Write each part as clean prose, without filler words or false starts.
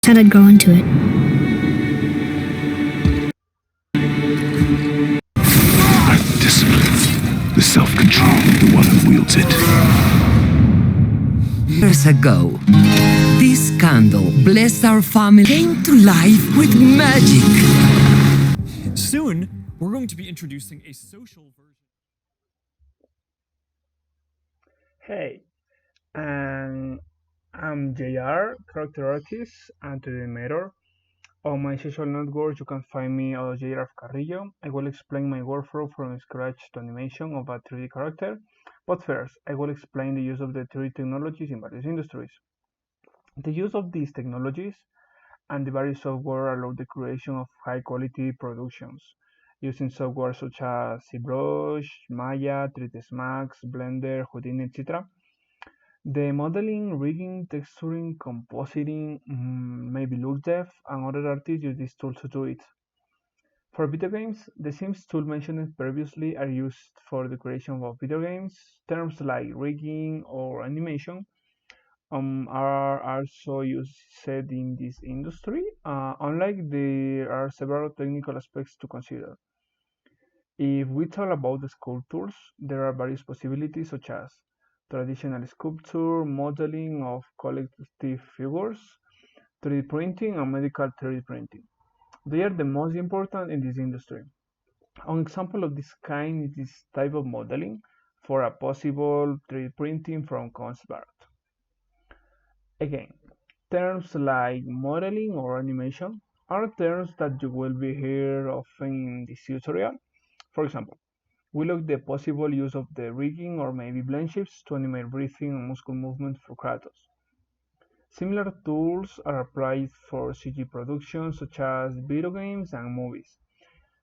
Said I'd grow into it. Discipline, the self-control of the one who wields it. Years ago, this candle blessed our family came to life with magic. Soon, we're going to be introducing a social version. Hey, and I'm JR, character artist and 3D animator. On my social networks, you can find me as JR Carrillo. I will explain my workflow from scratch to animation of a 3D character. But first, I will explain the use of the 3D technologies in various industries. The use of these technologies and the various software allow the creation of high-quality productions using software such as ZBrush, Maya, 3ds Max, Blender, Houdini, etc. The modeling, rigging, texturing, compositing, maybe look depth, and other artists use these tools to do it. For video games, the same tools mentioned previously are used for the creation of video games. Terms like rigging or animation are also used in this industry. Unlike there are several technical aspects to consider. If we talk about the sculptures, there are various possibilities such as traditional sculpture, modeling of collective figures, 3D printing, and medical 3D printing. They are the most important in this industry. An example of this kind is this type of modeling for a possible 3D printing from concept art. Again, terms like modeling or animation are terms that you will be hear often in this tutorial. For example, we look at the possible use of the rigging or maybe blend shapes to animate breathing and muscle movement for Kratos. Similar tools are applied for CG productions such as video games and movies.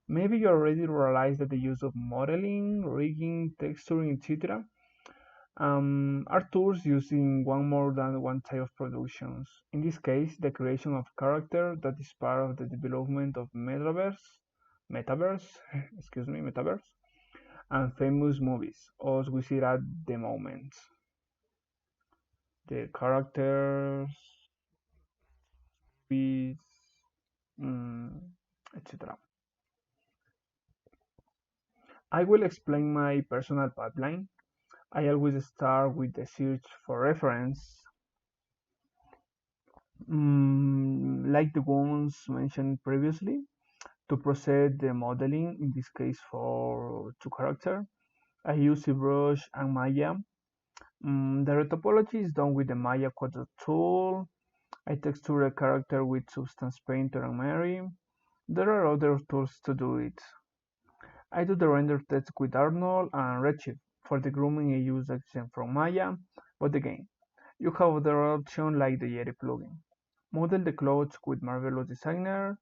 Maybe you already realized that the use of modeling, rigging, texturing, etc. Are tools used in one more than one type of productions. In this case, the creation of character that is part of the development of metaverse, metaverse, and famous movies, as we see at the moment. The characters, movies, etc. I will explain my personal pipeline. I always start with the search for reference, like the ones mentioned previously, to proceed the modeling, in this case for two characters. I use ZBrush and Maya. The retopology is done with the Maya Quadro tool. I texture a character with Substance Painter and Mary. There are other tools to do it. I do the render test with Arnold and Redshift. For the grooming, I use Accent from Maya, but again, you have other options like the Yeti plugin. Model the clothes with Marvelous Designer.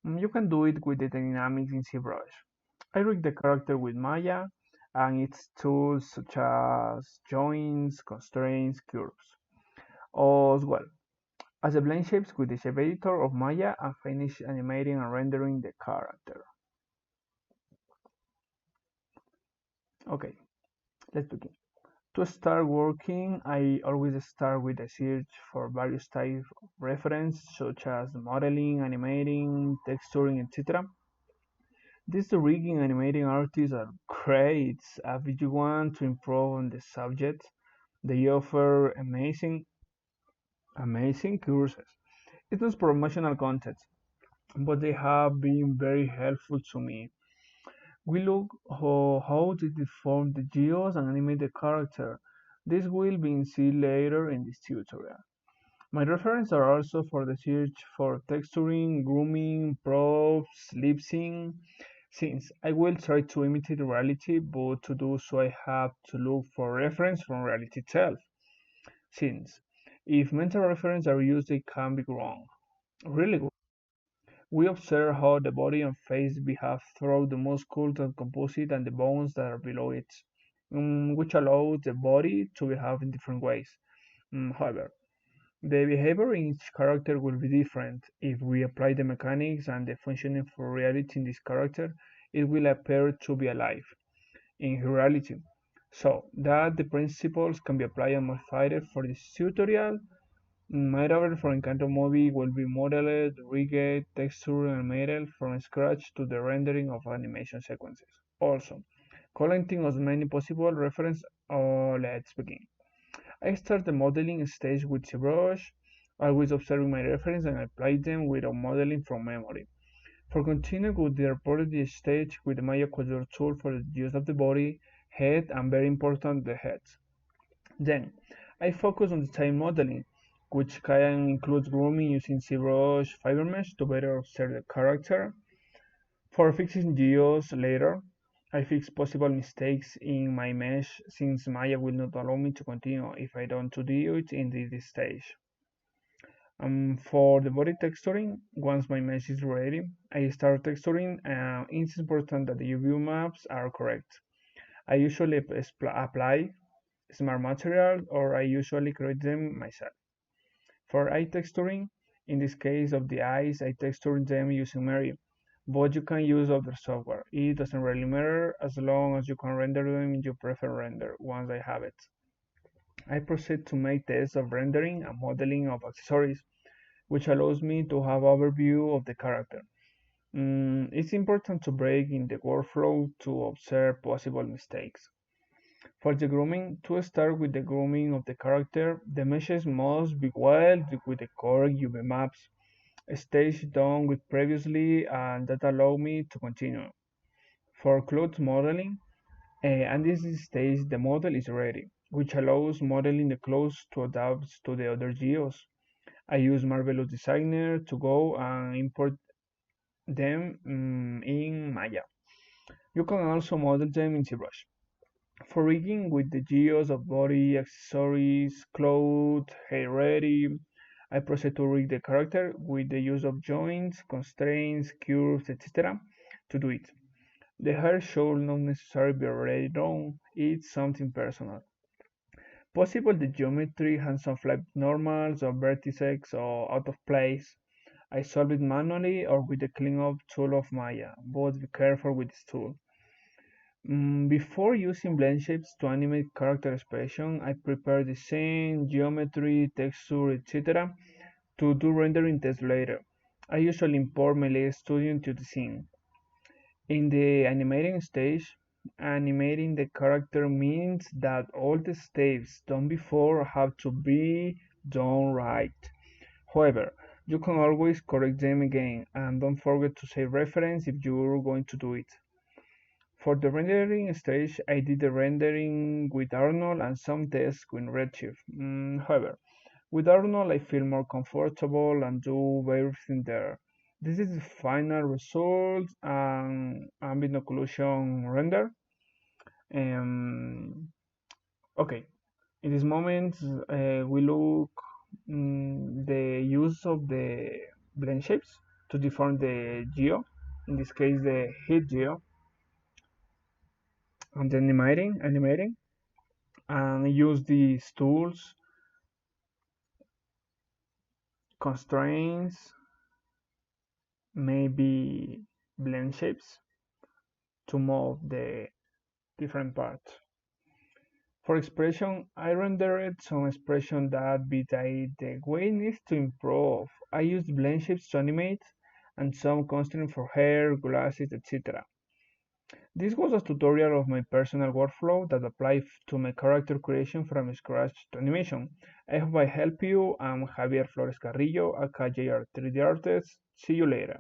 You can do it with the dynamics in ZBrush. I rig the character with Maya and its tools such as joins, constraints, curves. As well as the blend shapes with the shape editor of Maya and finish animating and rendering the character. Okay, let's begin. To start working, I always start with a search for various types of reference such as modeling, animating, texturing, etc. These rigging and animating artists are great if you want to improve on the subject. They offer amazing courses. It was promotional content, but they have been very helpful to me. We look how to deform the geos and animate the character. This will be seen later in this tutorial. My references are also for the search for texturing, grooming, props, lip sync. Since I will try to imitate reality, but to do so I have to look for reference from reality itself. Since if mental references are used, they can be wrong. Really good. We observe how the body and face behave through the muscles and composite and the bones that are below it, which allows the body to behave in different ways. However, the behavior in each character will be different. If we apply the mechanics and the functioning for reality in this character, it will appear to be alive in reality. So that the principles can be applied and modified for this tutorial. My travel for Encanto movie will be modeled, rigged, textured, and animated from scratch to the rendering of animation sequences. Also, collecting as many possible references. Let's begin. I start the modeling stage with ZBrush, always observing my reference and apply them without modeling from memory. For continuing with the reported stage with the Maya Quadro tool for the use of the body, head, and very important, the head. Then, I focus on detail modeling, which can include grooming using ZBrush fiber mesh to better observe the character. For fixing geos later, I fix possible mistakes in my mesh since Maya will not allow me to continue if I don't do it in this stage. For the body texturing, once my mesh is ready, I start texturing. It's important that the UV maps are correct. I usually apply smart material or I usually create them myself. For eye texturing, in this case of the eyes, I texture them using Mary, but you can use other software. It doesn't really matter as long as you can render them in your preferred render once I have it. I proceed to make tests of rendering and modeling of accessories, which allows me to have overview of the character. It's important to break in the workflow to observe possible mistakes. For the grooming, to start with the grooming of the character, the meshes must be wild with the correct UV maps, a stage done with previously and that allow me to continue. For clothes modeling, and this stage the model is ready, which allows modeling the clothes to adapt to the other geos. I use Marvelous Designer to go and import them in Maya. You can also model them in ZBrush. For rigging with the geos of body, accessories, clothes, hair ready, I proceed to rig the character with the use of joints, constraints, curves, etc. to do it. The hair should not necessarily be already done, it's something personal. Possible the geometry has some flat normals or vertices or out of place. I solve it manually or with the cleanup tool of Maya, but be careful with this tool. Before using blend shapes to animate character expression, I prepare the scene, geometry, texture, etc. to do rendering tests later. I usually import Melee Studio into the scene. In the animating stage, animating the character means that all the steps done before have to be done right. However, you can always correct them again and don't forget to save reference if you're going to do it. For the rendering stage, I did the rendering with Arnold and some tests with Redshift. However, with Arnold I feel more comfortable and do everything there. This is the final result and ambient occlusion render. Okay, in this moment we look the use of the blend shapes to deform the geo, in this case the heat geo, and then animating, and use these tools, constraints, maybe blend shapes to move the different parts. For expression, I rendered some expression that the way needs to improve. I used blend shapes to animate and some constraints for hair, glasses, etc. This was a tutorial of my personal workflow that applied to my character creation from scratch to animation. I hope I help you. I'm Javier Flores Carrillo, aka JR3D Artist. See you later.